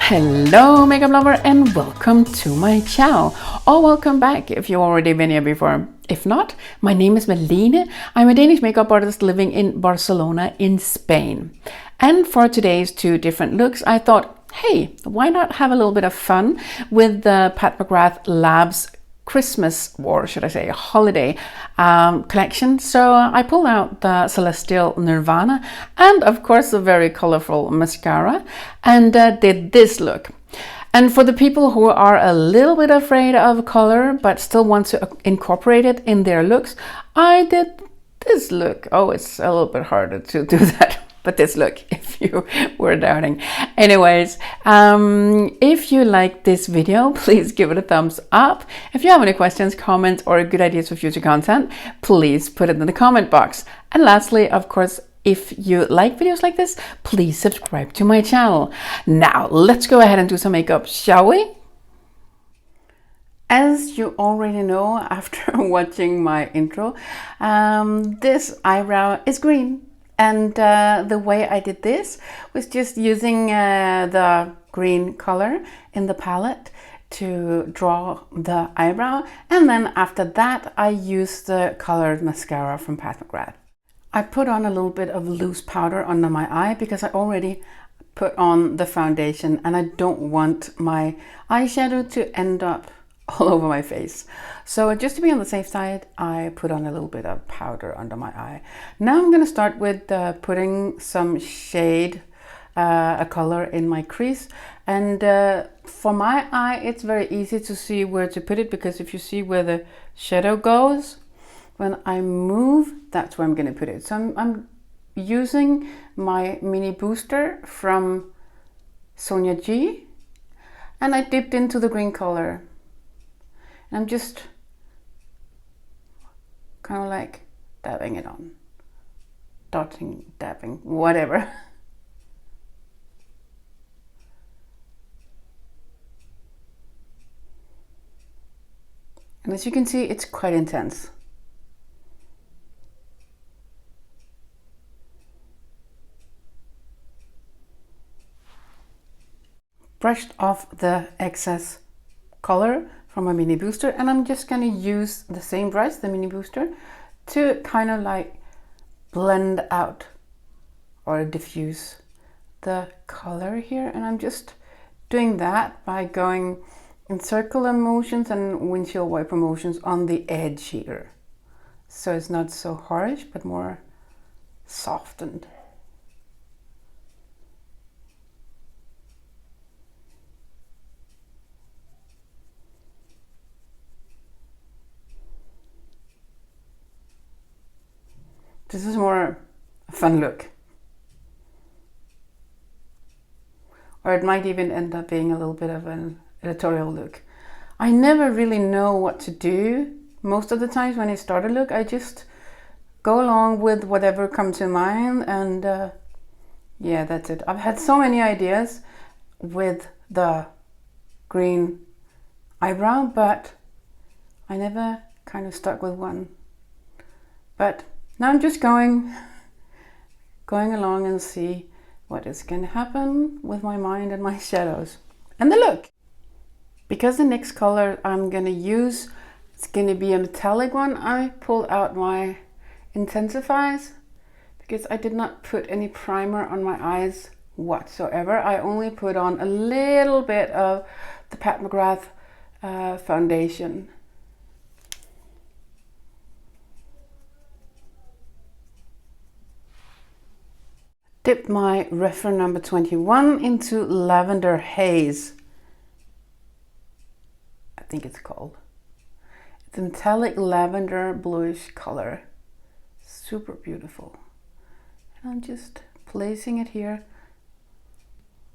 Hello makeup lover and welcome to my channel, or welcome back if you've already been here before. If not, my name is Malene. I'm a Danish makeup artist living in Barcelona in Spain. And for today's two different looks, I thought, hey, why not have a little bit of fun with the Pat McGrath Labs Christmas, or should I say holiday collection. So I pulled out the Celestial Nirvana and of course the very colorful mascara and did this look. And for the people who are a little bit afraid of color but still want to incorporate it in their looks, I did this look. Oh, it's a little bit harder to do that. But this look, if you were doubting. Anyways, if you like this video, please give it a thumbs up. If you have any questions, comments, or good ideas for future content, please put it in the comment box. And lastly, of course, if you like videos like this, please subscribe to my channel. Now, let's go ahead and do some makeup, shall we? As you already know after watching my intro, this eyebrow is green. And the way I did this was just using the green color in the palette to draw the eyebrow. And then after that, I used the colored mascara from Pat McGrath. I put on a little bit of loose powder under my eye because I already put on the foundation and I don't want my eyeshadow to end up all over my face. So just to be on the safe side, I put on a little bit of powder under my eye. Now I'm going to start with putting some shade, a color in my crease. And for my eye, it's very easy to see where to put it because if you see where the shadow goes, when I move, that's where I'm going to put it. So I'm using my mini booster from Sonia G, and I dipped into the green color. I'm just kind of like dabbing it on, dotting, dabbing, whatever. And as you can see, it's quite intense. Brushed off the excess color from my mini booster, and I'm just going to use the same brush, the mini booster, to kind of like blend out or diffuse the color here. And I'm just doing that by going in circular motions and windshield wiper motions on the edge here, so it's not so harsh but more softened. This is more a fun look. Or it might even end up being a little bit of an editorial look. I never really know what to do. Most of the times when I start a look, I just go along with whatever comes to mind, and yeah, that's it. I've had so many ideas with the green eyebrow, but I never kind of stuck with one. But now I'm just going along and see what is going to happen with my mind and my shadows and the look. Because the next color I'm going to use, it's going to be a metallic one, I pulled out my Intensifies because I did not put any primer on my eyes whatsoever. I only put on a little bit of the Pat McGrath foundation. Dipped my reference number 21 into Lavender Haze, I think it's called. It's a metallic lavender bluish color, super beautiful. And I'm just placing it here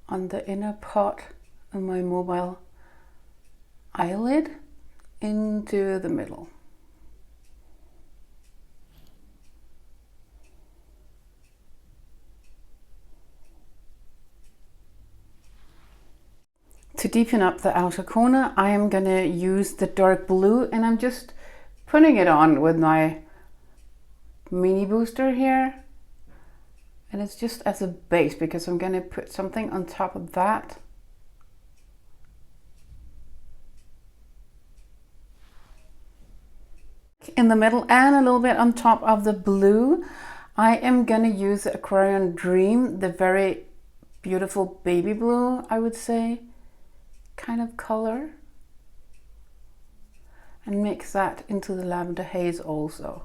on the inner part of my mobile eyelid into the middle. To deepen up the outer corner, I am going to use the dark blue, and I'm just putting it on with my mini booster here. And it's just as a base because I'm going to put something on top of that in the middle and a little bit on top of the blue, I am gonna use the Aquarian Dream, the very beautiful baby blue, I would say, kind of color, and mix that into the lavender haze also.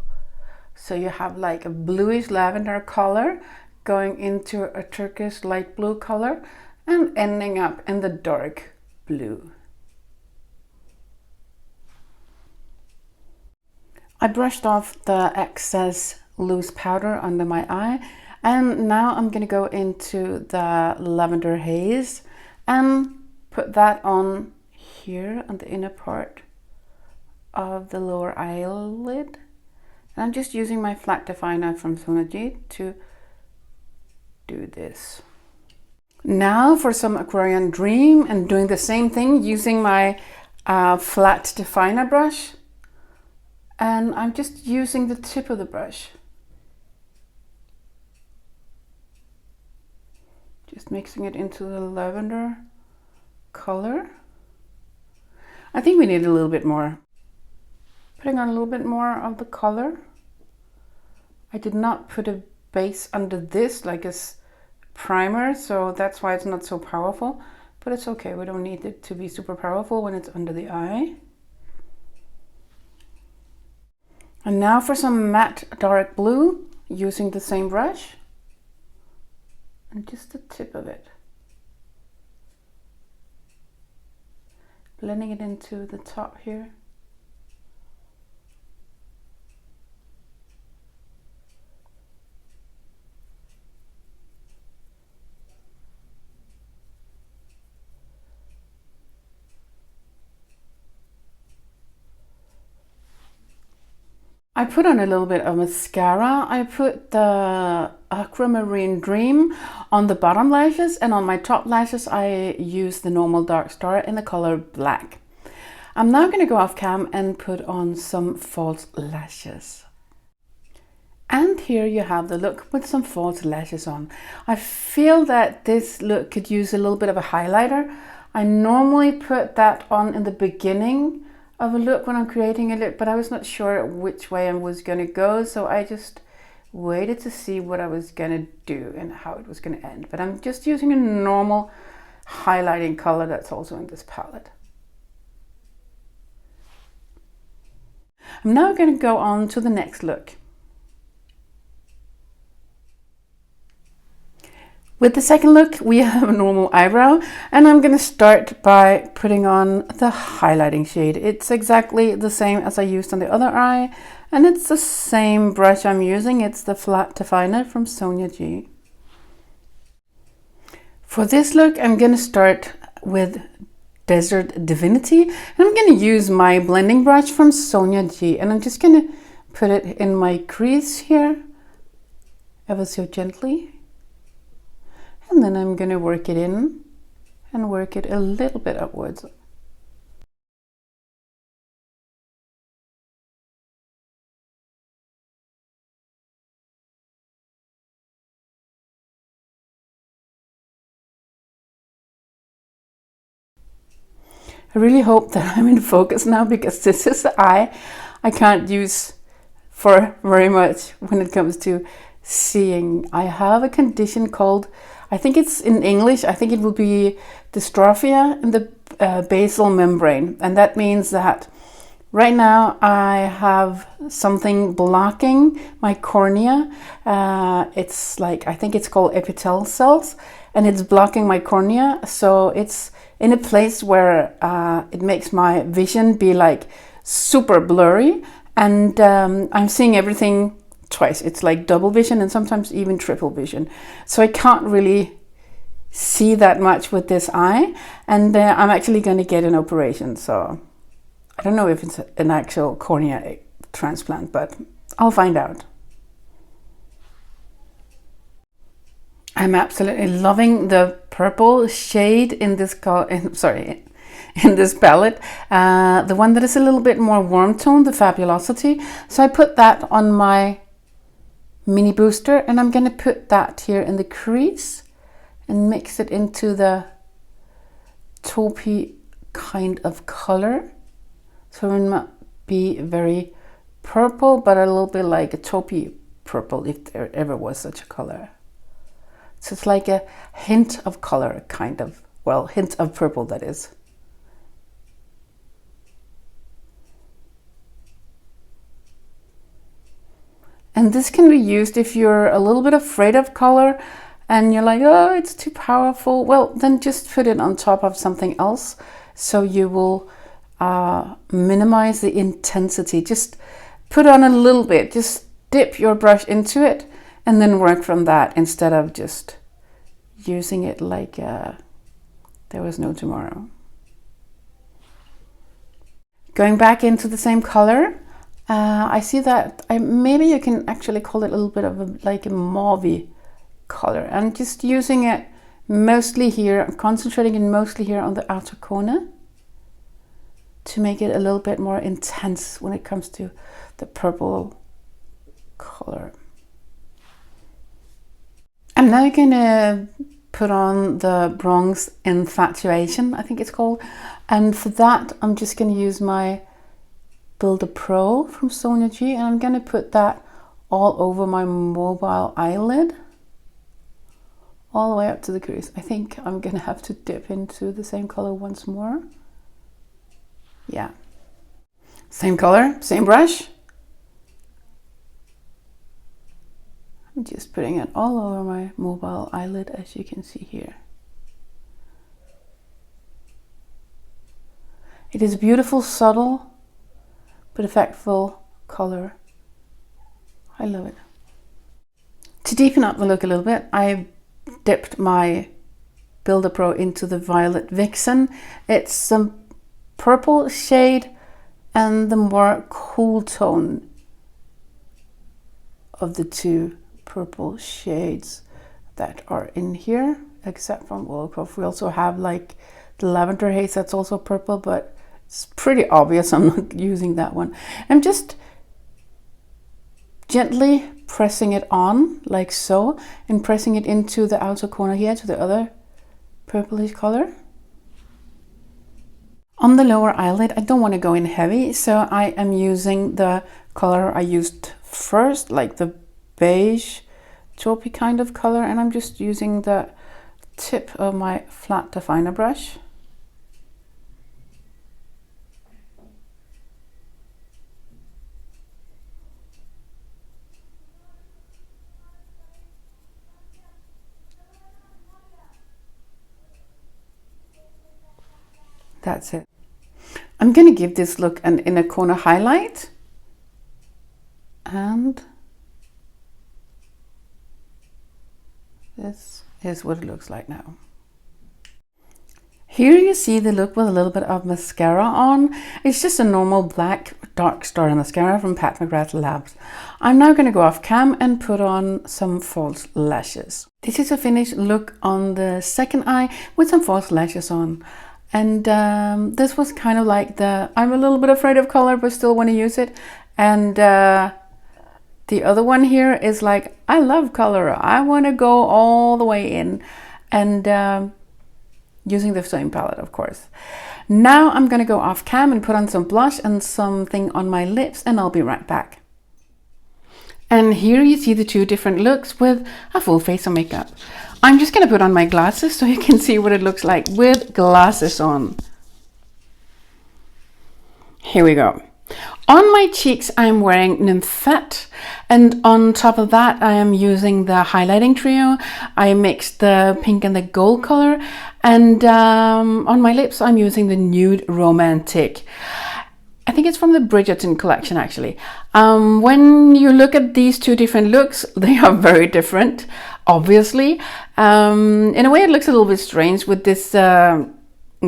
So you have like a bluish lavender color going into a turquoise light blue color and ending up in the dark blue. I brushed off the excess loose powder under my eye, and now I'm going to go into the lavender haze and put that on here on the inner part of the lower eyelid. And I'm just using my flat definer from Sonia G to do this. Now for some Aquarian Dream, and doing the same thing using my flat definer brush. And I'm just using the tip of the brush. Just mixing it into the lavender color. I think we need a little bit more. Putting on a little bit more of the color. I did not put a base under this like a primer, so that's why it's not so powerful. But it's okay, we don't need it to be super powerful when it's under the eye. And now for some matte dark blue, using the same brush. And just the tip of it. Blending it into the top here. I put on a little bit of mascara. I put the Aquamarine Dream on the bottom lashes, and on my top lashes I use the normal Dark Star in the color black. I'm now going to go off cam and put on some false lashes. And here you have the look with some false lashes on. I feel that this look could use a little bit of a highlighter. I normally put that on in the beginning of a look when I'm creating a look, but I was not sure which way I was going to go, so I just waited to see what I was going to do and how it was going to end. But I'm just using a normal highlighting color that's also in this palette. I'm now going to go on to the next look. With the second look, we have a normal eyebrow, and I'm going to start by putting on the highlighting shade. It's exactly the same as I used on the other eye, and it's the same brush I'm using. It's the flat definer from Sonia G. For this look, I'm going to start with Desert Divinity, and I'm going to use my blending brush from Sonia G, and I'm just going to put it in my crease here, ever so gently. And then I'm going to work it in and work it a little bit upwards. I really hope that I'm in focus now, because this is the eye I can't use for very much when it comes to seeing. I have a condition called, I think it's in English, I think it will be dystrophia in the basal membrane. And that means that right now I have something blocking my cornea. It's like, I think it's called epithelial cells, and it's blocking my cornea. So it's in a place where it makes my vision be like super blurry, and I'm seeing everything twice. It's like double vision and sometimes even triple vision. So I can't really see that much with this eye, and I'm actually going to get an operation. So I don't know if it's an actual cornea transplant, but I'll find out. I'm absolutely loving the purple shade in this in this palette, the one that is a little bit more warm tone, the Fabulosity. So I put that on my mini booster, and I'm going to put that here in the crease and mix it into the taupey kind of color, so it will not be very purple, but a little bit like a taupey purple, if there ever was such a color. So it's like a hint of color, kind of. Well, hint of purple, that is. And this can be used if you're a little bit afraid of color and you're like, oh, it's too powerful. Well, then just put it on top of something else. So you will minimize the intensity. Just put on a little bit, just dip your brush into it and then work from that instead of just using it like there was no tomorrow. Going back into the same color, I see that maybe you can actually call it a little bit of like a mauve color, and just using it mostly here, concentrating it mostly here on the outer corner to make it a little bit more intense when it comes to the purple color. I'm now gonna put on the bronze infatuation, I think it's called, and for that I'm just gonna use my Builder Pro from Sonia G, and I'm gonna put that all over my mobile eyelid, all the way up to the crease. I think I'm gonna have to dip into the same color once more. Yeah, same color, same brush. I'm just putting it all over my mobile eyelid, as you can see here. It is beautiful, subtle, but effectful color. I love it. To deepen up the look a little bit, I dipped my Builder Pro into the Violet Vixen. It's some purple shade and the more cool tone of the two purple shades that are in here, except from, well, of course, we also have like the Lavender Haze that's also purple, but it's pretty obvious I'm not using that one. I'm just gently pressing it on like so, and pressing it into the outer corner here to the other purplish color. On the lower eyelid, I don't want to go in heavy, so I am using the color I used first, like the beige taupey kind of color, and I'm just using the tip of my flat definer brush. That's it. I'm going to give this look an inner corner highlight, and this is what it looks like now. Here you see the look with a little bit of mascara on. It's just a normal black dark star mascara from Pat McGrath Labs. I'm now going to go off cam and put on some false lashes. This is a finished look on the second eye with some false lashes on. And this was kind of like I'm a little bit afraid of color but still want to use it. And the other one here is like, I love color, I want to go all the way in. And using the same palette, of course. Now I'm going to go off cam and put on some blush and something on my lips, and I'll be right back. And here you see the two different looks with a full face of makeup. I'm just going to put on my glasses so you can see what it looks like with glasses on. Here we go. On my cheeks, I'm wearing Nymphette, and on top of that, I am using the highlighting trio. I mixed the pink and the gold color, and on my lips, I'm using the Nude Romantic. I think it's from the Bridgerton collection, actually. When you look at these two different looks, they are very different, obviously. In a way, it looks a little bit strange with this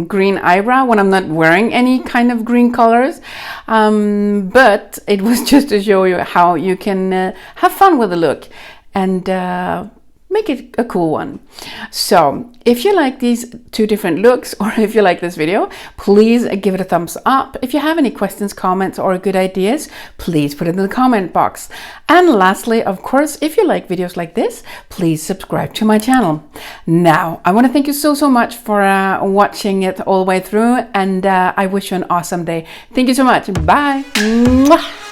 green eyebrow when I'm not wearing any kind of green colors, but it was just to show you how you can have fun with the look and make it a cool one. So if you like these two different looks, or if you like this video, please give it a thumbs up. If you have any questions, comments, or good ideas, please put it in the comment box. And lastly, of course, if you like videos like this, please subscribe to my channel. Now, I want to thank you so much for watching it all the way through, and I wish you an awesome day. Thank you so much. Bye. Mwah.